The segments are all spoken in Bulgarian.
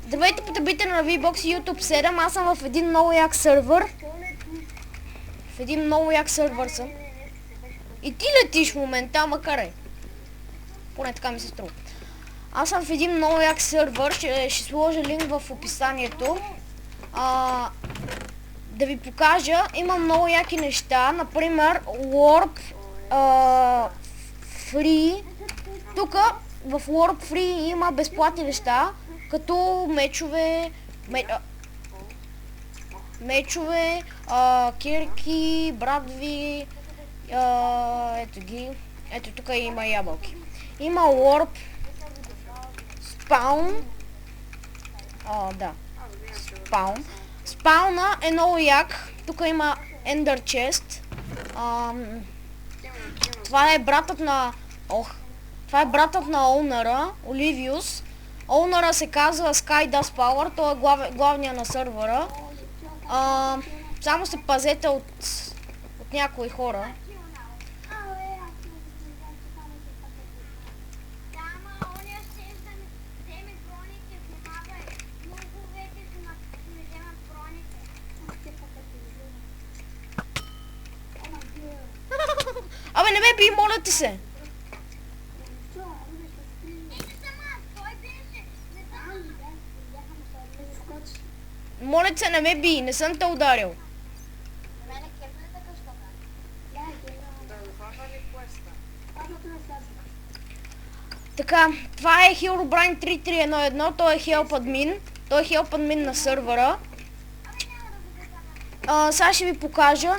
Здравейте, потребители на VBOX и YouTube 7. Аз съм в един много як сървър. В един много як сървър съм. И ти летиш в момента, макар е. Поне така ми се струва. Аз съм в един много як сървър. Ще сложа линк в описанието. Да ви покажа. Има много яки неща. Например, Warp Free. Тук в Warp Free има безплатни неща. Като мечове, кирки, брадви, ето ги. Ето тук има ябълки. Има Warp Spawn. Да. Spawn. Спауна е много як. Тук има Ender Chest. Това е братът на... Това е братът на Оунъра, Оливиус. Оунъра се казва Sky Dust Power, той е главния на сървъра. Само се пазете от някои хора. Абе, не ме би, моля ти се! Моля ти се, не ме би, не съм те ударил. Така, това е Herobrine 3311, той е Help Admin. Той е Help Admin на сървъра. Сега ще ви покажа.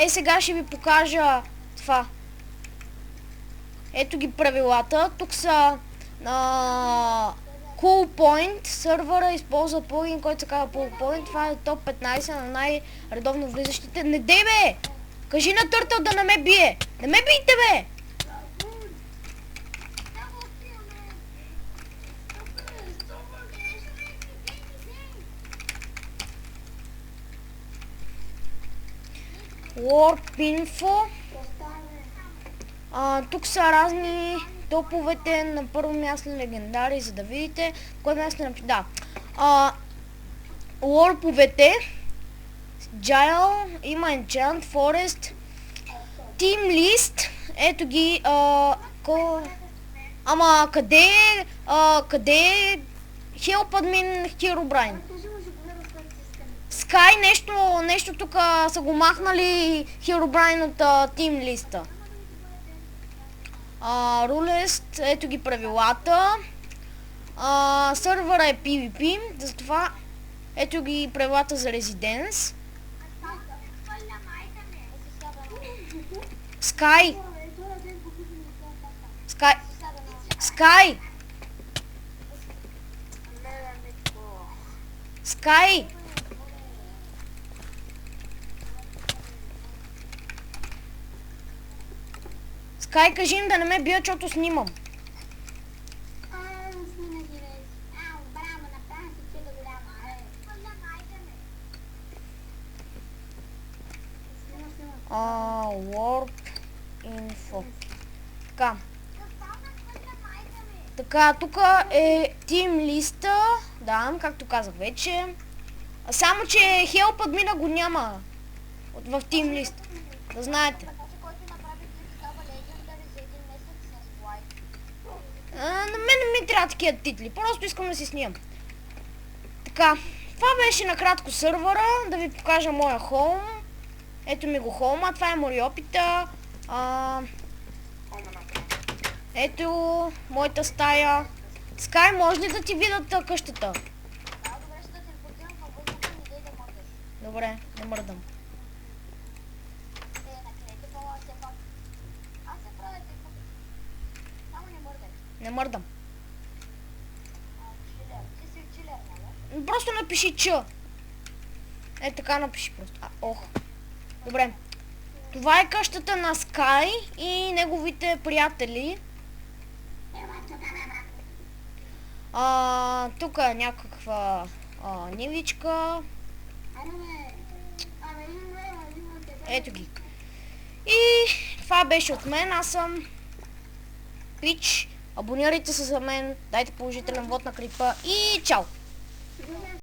Сега ще ви покажа това. Ето ги правилата. Тук са Cool Point. Сървъра използва плагин, който се казва Cool Point. Това е топ 15 на най-редовно влизащите. Не дей бе! Кажи на Turtle да не ме бие! Не ме бийте бе! Warp Info. Тук са разни топовете. На първо място легендари, за да видите. Кое място напише? Да. Warповете. Jail, има Enchant, Forest, Team List. Ето ги. Ама къде е Help Admin Herobrine? Sky нещо тук са го махнали Herobrine от Team листа. Rulest, ето ги правилата. Сървъра е PvP, затова ето ги правилата за Residence. Sky! Скай, кажи им да не ме бия, защото снимам. Warp Info. Така, тук е Team листа. Да, както казах вече. Само, че Help Admin го няма в Team лист. Да знаете. На мен не ми трябва такива титли, просто искам да си снимам. Така, това беше накратко сървъра, да ви покажа моя хоум. Ето ми го хоума, това е Мориопита. Ето моята стая. Скай, може ли да ти видят къщата? Добре, не мърдам. Не мърдам. Просто напиши Ч. Е, така напиши просто. Добре. Това е къщата на Скай и неговите приятели. Тук е някаква нивичка. Ето ги. това беше от мен. Аз съм Пич. Абонирайте се за мен, дайте положителен вод на клипа и чао!